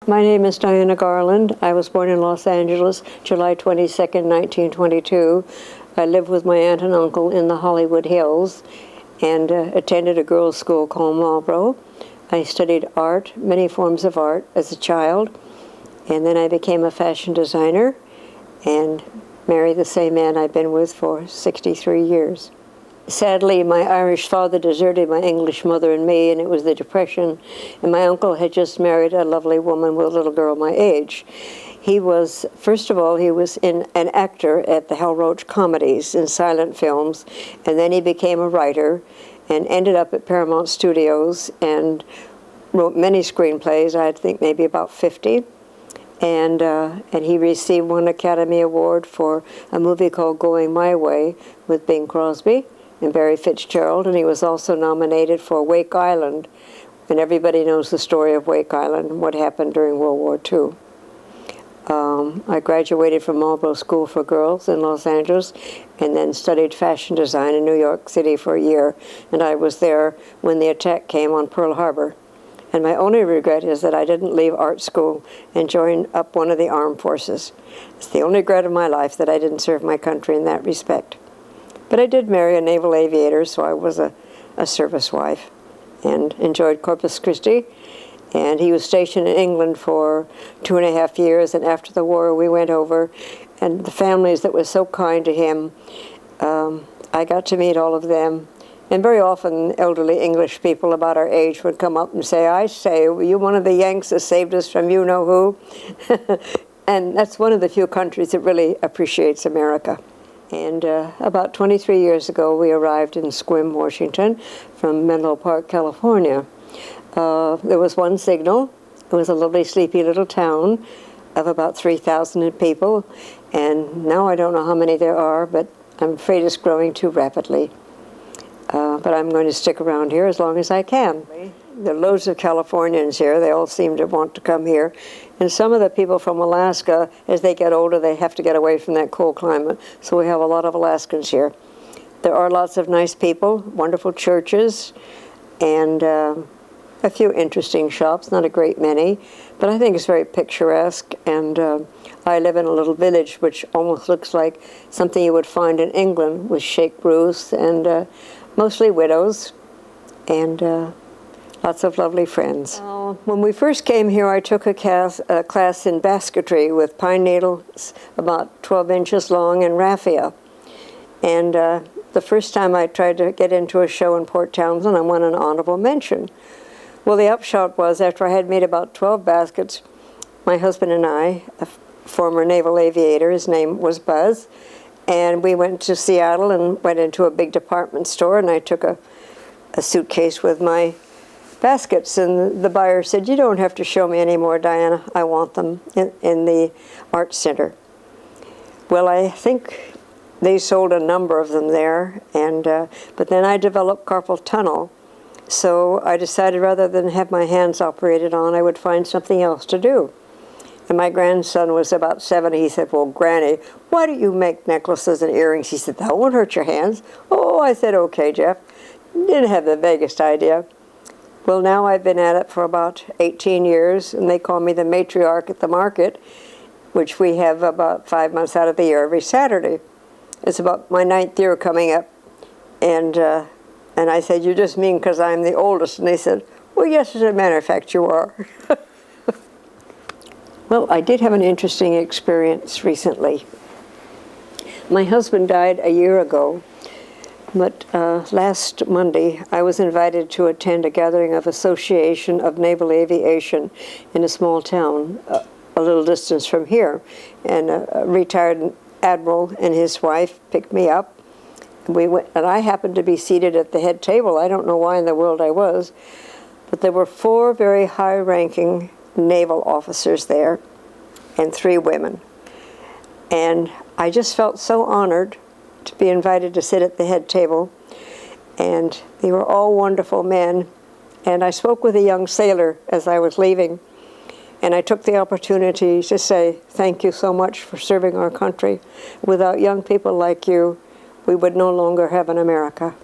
My name is Diana Garland. I was born in Los Angeles, July 22nd, 1922. I lived with my aunt and uncle in the Hollywood Hills and attended a girls' school called Marlboro. I studied art, many forms of art, as a child, and then I became a fashion designer and married the same man I've been with for 63 years. Sadly, my Irish father deserted my English mother and me, and it was the Depression, and my uncle had just married a lovely woman with a little girl my age. He was, first of all, he was an actor at the Hal Roach comedies in silent films, and then he became a writer and ended up at Paramount Studios and wrote many screenplays, I think maybe about 50. And he received one Academy Award for a movie called Going My Way with Bing Crosby and Barry Fitzgerald, and he was also nominated for Wake Island, and everybody knows the story of Wake Island and what happened during World War II. I graduated from Marlboro School for Girls in Los Angeles and then studied fashion design in New York City for a year, and I was there when the attack came on Pearl Harbor. And my only regret is that I didn't leave art school and join up one of the armed forces. It's the only regret of my life that I didn't serve my country in that respect. But I did marry a naval aviator, so I was a service wife and enjoyed Corpus Christi. And he was stationed in England for 2.5 years, and after the war we went over, and the families that were so kind to him, I got to meet all of them. And very often elderly English people about our age would come up and say, "I say, were you one of the Yanks that saved us from you-know-who?" And that's one of the few countries that really appreciates America. And about 23 years ago, we arrived in Sequim, Washington, from Menlo Park, California. There was one signal. It was a lovely, sleepy little town of about 3,000 people. And now I don't know how many there are, but I'm afraid it's growing too rapidly. But I'm going to stick around here as long as I can. There are loads of Californians here. They all seem to want to come here. And some of the people from Alaska, as they get older, they have to get away from that cold climate. So we have a lot of Alaskans here. There are lots of nice people, wonderful churches, and a few interesting shops, not a great many. But I think it's very picturesque. And I live in a little village which almost looks like something you would find in England, with shake roofs and mostly widows, and lots of lovely friends. When we first came here, I took a class in basketry with pine needles about 12 inches long and raffia. And the first time I tried to get into a show in Port Townsend, I won an honorable mention. Well, the upshot was, after I had made about 12 baskets, my husband and I, a former naval aviator, his name was Buzz, and we went to Seattle and went into a big department store, and I took a suitcase with my baskets, and the buyer said, "You don't have to show me anymore, Diana. I want them in the art center." Well, I think they sold a number of them there, and but then I developed carpal tunnel, so I decided rather than have my hands operated on, I would find something else to do. And my grandson was about 7. He said, "Well, Granny, why don't you make necklaces and earrings?" He said, "That won't hurt your hands." Oh, I said, "Okay, Jeff." Didn't have the vaguest idea. Well, now I've been at it for about 18 years, and they call me the matriarch at the market, which we have about 5 months out of the year every Saturday. It's about my 9th year coming up. And I said, "You just mean because I'm the oldest?" And they said, "Well, yes, as a matter of fact, you are." Well, I did have an interesting experience recently. My husband died a year ago, but last Monday I was invited to attend a gathering of Association of Naval Aviation in a small town a little distance from here. And a retired admiral and his wife picked me up. We went, and I happened to be seated at the head table. I don't know why in the world I was, but there were 4 very high-ranking naval officers there and 3 women. And I just felt so honored to be invited to sit at the head table. And they were all wonderful men. And I spoke with a young sailor as I was leaving. And I took the opportunity to say, "Thank you so much for serving our country. Without young people like you, we would no longer have an America."